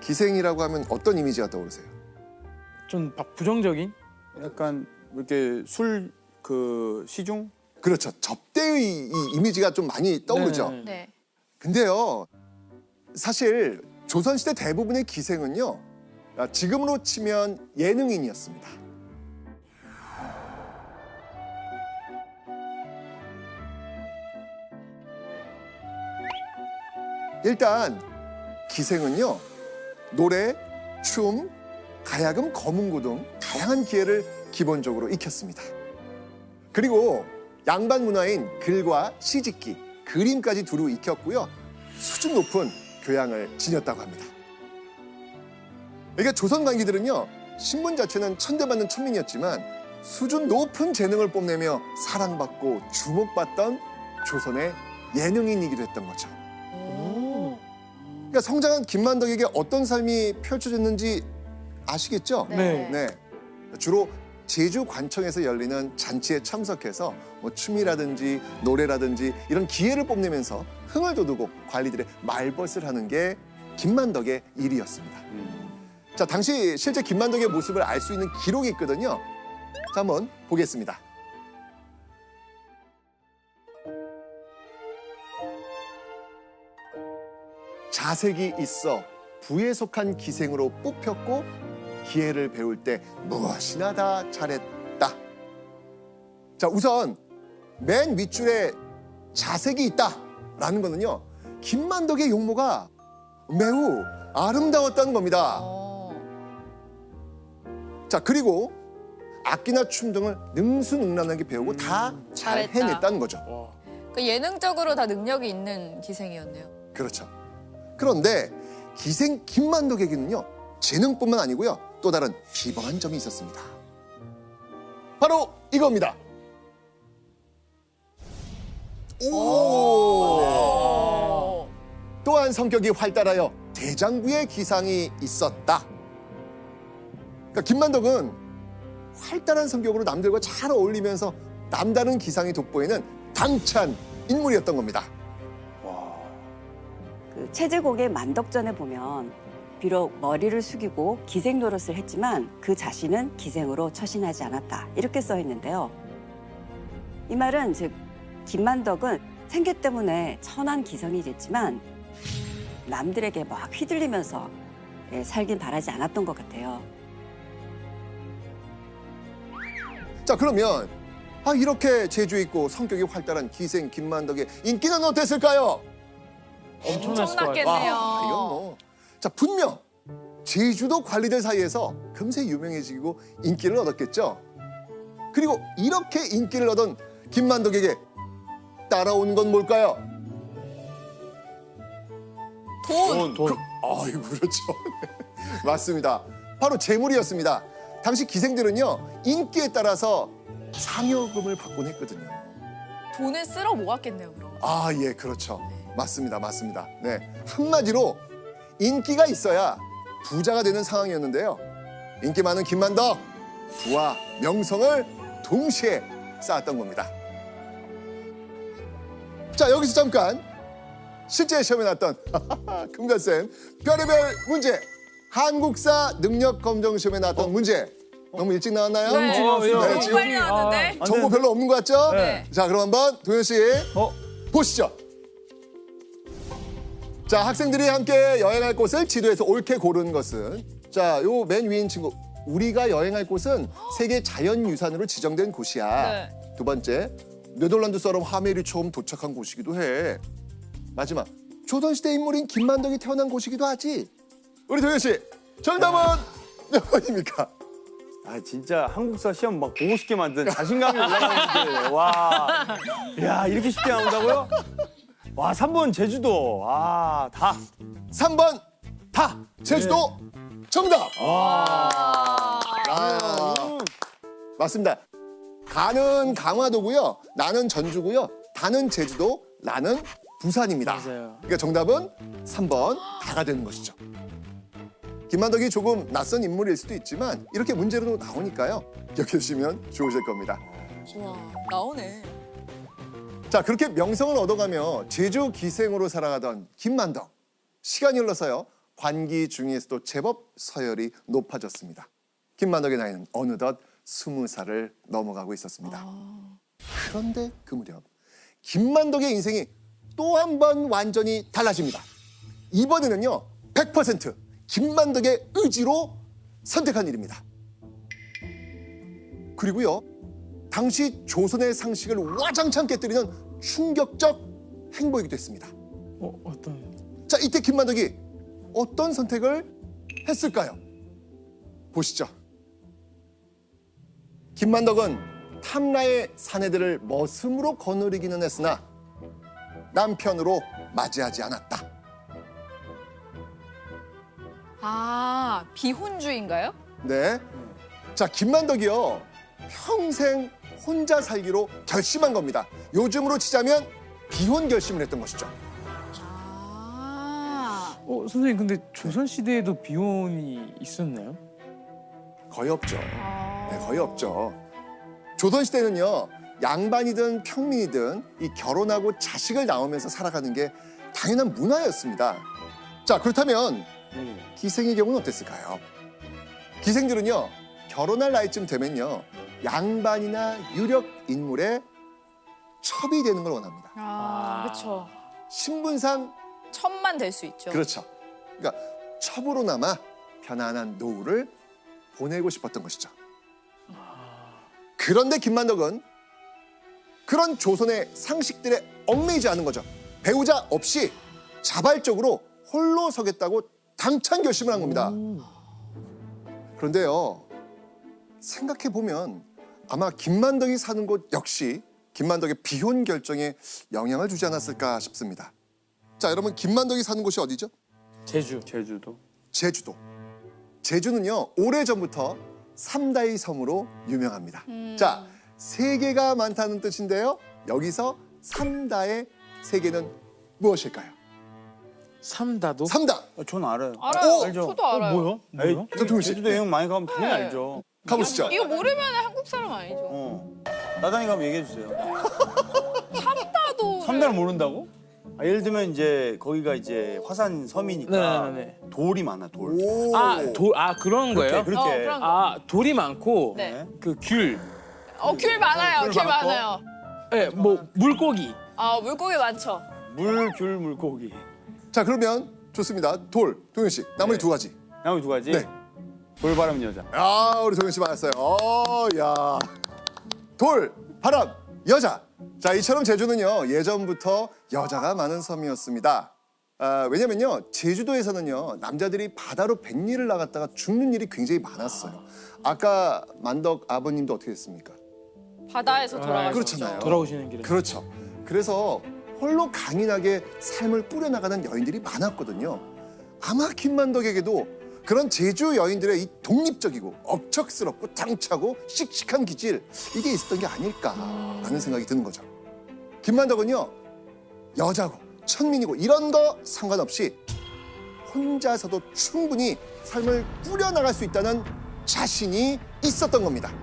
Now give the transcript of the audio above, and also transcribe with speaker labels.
Speaker 1: 기생이라고 하면 어떤 이미지가 떠오르세요?
Speaker 2: 좀 부정적인?
Speaker 3: 약간 이렇게 술 시중?
Speaker 1: 그렇죠. 접대의 이 이미지가 좀 많이 떠오르죠.
Speaker 2: 네.
Speaker 4: 네.
Speaker 1: 근데요, 사실 조선시대 대부분의 기생은요, 지금으로 치면 예능인이었습니다. 일단 기생은요, 노래, 춤, 가야금, 거문고 등 다양한 기회를 기본적으로 익혔습니다. 그리고 양반 문화인 글과 시짓기, 그림까지 두루 익혔고요. 수준 높은 교양을 지녔다고 합니다. 그러니까 조선 관기들은요, 신분 자체는 천대받는 천민이었지만 수준 높은 재능을 뽐내며 사랑받고 주목받던 조선의 예능인이기도 했던 거죠. 그러니까 성장한 김만덕에게 어떤 삶이 펼쳐졌는지 아시겠죠?
Speaker 4: 네.
Speaker 1: 네. 주로 제주 관청에서 열리는 잔치에 참석해서 뭐 춤이라든지 노래라든지 이런 기회를 뽐내면서 흥을 돋우고 관리들의 말벗을 하는 게 김만덕의 일이었습니다. 자, 당시 실제 김만덕의 모습을 알 수 있는 기록이 있거든요. 자, 한번 보겠습니다. 자색이 있어 부에 속한 기생으로 뽑혔고 기회를 배울 때 무엇이나 다 잘했다. 자, 우선 맨 윗줄에 자색이 있다라는 거는요, 김만덕의 용모가 매우 아름다웠다는 겁니다. 자, 그리고 악기나 춤 등을 능수능란하게 배우고 다 잘
Speaker 4: 잘했다.
Speaker 1: 해냈다는 거죠.
Speaker 4: 그 예능적으로 다 능력이 있는 기생이었네요.
Speaker 1: 그렇죠. 그런데 기생 김만덕에게는요, 재능뿐만 아니고요, 또 다른 비범한 점이 있었습니다. 바로 이겁니다. 오! 또한 성격이 활달하여 대장부의 기상이 있었다. 그러니까 김만덕은 활달한 성격으로 남들과 잘 어울리면서 남다른 기상이 돋보이는 당찬 인물이었던 겁니다.
Speaker 5: 그 체제곡의 만덕전에 보면 비록 머리를 숙이고 기생 노릇을 했지만 그 자신은 기생으로 처신하지 않았다, 이렇게 써 있는데요. 이 말은 즉 김만덕은 생계 때문에 천한 기성이 됐지만 남들에게 막 휘둘리면서 살긴 바라지 않았던 것 같아요.
Speaker 1: 자, 그러면 이렇게 재주 있고 성격이 활달한 기생 김만덕의 인기는 어땠을까요?
Speaker 2: 엄청났을 것 같아요.
Speaker 4: 엄청났겠네요.
Speaker 1: 이건 뭐. 자, 분명 제주도 관리들 사이에서 금세 유명해지고 인기를 얻었겠죠. 그리고 이렇게 인기를 얻은 김만덕에게 따라온 건 뭘까요?
Speaker 4: 돈.
Speaker 1: 아이고, 그렇죠. 맞습니다. 바로 재물이었습니다. 당시 기생들은요, 인기에 따라서 상여금을 받곤 했거든요.
Speaker 4: 돈을 쓸어 모았겠네요, 그럼.
Speaker 1: 아, 예, 그렇죠. 맞습니다, 맞습니다. 네, 한마디로 인기가 있어야 부자가 되는 상황이었는데요. 인기 많은 김만덕, 부와 명성을 동시에 쌓았던 겁니다. 자, 여기서 잠깐 실제 시험에 나왔던 금관쌤 별의별 문제, 한국사 능력검정 시험에 나왔던 문제 너무 일찍 나왔나요?
Speaker 4: 네.
Speaker 2: 너무
Speaker 1: 지금
Speaker 4: 빨리 나왔는데.
Speaker 1: 정보 별로 없는 것 같죠?
Speaker 4: 네.
Speaker 1: 자, 그럼 한번 도현 씨 보시죠. 자, 학생들이 함께 여행할 곳을 지도에서 옳게 고른 것은, 자, 요 맨 위인 친구, 우리가 여행할 곳은 세계 자연유산으로 지정된 곳이야.
Speaker 4: 네.
Speaker 1: 두 번째, 네덜란드 사람 하멜이 처음 도착한 곳이기도 해. 마지막, 조선시대 인물인 김만덕이 태어난 곳이기도 하지. 우리 도현 씨, 정답은 몇 번입니까?
Speaker 3: 아, 진짜 한국사 시험 막 보고 싶게 만든 자신감이 올라가는데. 와. 야, 이렇게 쉽게 나온다고요? 와, 3번 제주도. 아, 다.
Speaker 1: 3번 다 제주도 정답.
Speaker 4: 아.
Speaker 1: 맞습니다. 가는 강화도고요, 나는 전주고요, 다는 제주도, 나는 부산입니다.
Speaker 2: 맞아요.
Speaker 1: 그러니까 정답은 3번 다가 되는 것이죠. 김만덕이 조금 낯선 인물일 수도 있지만 이렇게 문제로 나오니까요, 기억해 주시면 좋으실 겁니다.
Speaker 4: 와, 나오네.
Speaker 1: 자, 그렇게 명성을 얻어가며 제주 기생으로 살아가던 김만덕. 시간이 흘러서요, 관기 중에서도 제법 서열이 높아졌습니다. 김만덕의 나이는 어느덧 20살을 넘어가고 있었습니다. 그런데 그 무렵 김만덕의 인생이 또 한 번 완전히 달라집니다. 이번에는요 100% 김만덕의 의지로 선택한 일입니다. 그리고요 당시 조선의 상식을 와장창 깨뜨리는 충격적 행보이기도 했습니다.
Speaker 2: 어떤?
Speaker 1: 자, 이때 김만덕이 어떤 선택을 했을까요? 보시죠. 김만덕은 탐라의 사내들을 머슴으로 거느리기는 했으나 남편으로 맞이하지 않았다.
Speaker 4: 아, 비혼주의인가요?
Speaker 1: 네. 자, 김만덕이요. 평생 혼자 살기로 결심한 겁니다. 요즘으로 치자면 비혼 결심을 했던 것이죠.
Speaker 4: 아,
Speaker 2: 선생님 근데 조선 시대에도 비혼이 있었나요?
Speaker 1: 거의 없죠. 네, 거의 없죠. 조선시대는요. 양반이든 평민이든 이 결혼하고 자식을 낳으면서 살아가는 게 당연한 문화였습니다. 자, 그렇다면 기생의 경우는 어땠을까요? 기생들은요. 결혼할 나이쯤 되면요. 양반이나 유력 인물의 첩이 되는 걸 원합니다.
Speaker 4: 그렇죠.
Speaker 1: 신분상
Speaker 4: 천만 될 수 있죠.
Speaker 1: 그렇죠. 그러니까 첩으로나마 편안한 노후를 보내고 싶었던 것이죠. 그런데 김만덕은 그런 조선의 상식들에 얽매이지 않은 거죠. 배우자 없이 자발적으로 홀로 서겠다고 당찬 결심을 한 겁니다. 그런데요. 생각해 보면 아마 김만덕이 사는 곳 역시 김만덕의 비혼 결정에 영향을 주지 않았을까 싶습니다. 자, 여러분 김만덕이 사는 곳이 어디죠?
Speaker 3: 제주도.
Speaker 1: 제주도. 제주는요 오래전부터 삼다의 섬으로 유명합니다. 자, 세계가 많다는 뜻인데요. 여기서 삼다의 세계는 무엇일까요?
Speaker 2: 삼다도?
Speaker 1: 삼다.
Speaker 3: 전 알아요.
Speaker 4: 알아요.
Speaker 3: 알죠.
Speaker 4: 저도 알아요.
Speaker 2: 뭐요?
Speaker 3: 에이,
Speaker 2: 뭐요?
Speaker 1: 정통훈 씨.
Speaker 3: 제주도 여행 많이 가면 당연히
Speaker 4: 네.
Speaker 3: 알죠.
Speaker 1: 가보시죠.
Speaker 4: 이거 모르면 한국 사람 아니죠.
Speaker 3: 나단이가 한번 얘기해 주세요.
Speaker 4: 삼다도.
Speaker 3: 삼다를 모른다고? 예를 들면 이제 거기가 이제 화산 섬이니까
Speaker 2: 네네네.
Speaker 3: 돌이 많아, 돌.
Speaker 1: 오.
Speaker 2: 그런 거예요?
Speaker 3: 그렇게.
Speaker 4: 그런 거.
Speaker 2: 돌이 많고
Speaker 4: 네.
Speaker 2: 그 귤,
Speaker 4: 귤 많아요.
Speaker 3: 귤
Speaker 4: 귤
Speaker 3: 많고.
Speaker 4: 많아요.
Speaker 2: 뭐 물고기.
Speaker 4: 물고기 많죠.
Speaker 3: 귤, 물고기.
Speaker 1: 자, 그러면 좋습니다. 돌, 동현 씨. 나머지
Speaker 3: 네.
Speaker 1: 두 가지.
Speaker 3: 나머지 두 가지.
Speaker 1: 네.
Speaker 3: 돌바람 여자.
Speaker 1: 야, 우리 동현 씨 맞았어요. 야. 돌, 바람, 여자. 자, 이처럼 제주는요 예전부터 여자가 많은 섬이었습니다. 왜냐면요 제주도에서는요 남자들이 바다로 뱃일을 나갔다가 죽는 일이 굉장히 많았어요. 아까 만덕 아버님도 어떻게 됐습니까?
Speaker 4: 바다에서 돌아가시죠.
Speaker 1: 그렇잖아요.
Speaker 2: 돌아오시는 길에.
Speaker 1: 그렇죠. 그래서 홀로 강인하게 삶을 꾸려나가는 여인들이 많았거든요. 아마 김만덕에게도 그런 제주 여인들의 이 독립적이고 억척스럽고 당차고 씩씩한 기질 이게 있었던 게 아닐까라는 생각이 드는 거죠. 김만덕은요 여자고 천민이고 이런 거 상관없이 혼자서도 충분히 삶을 꾸려나갈 수 있다는 자신이 있었던 겁니다.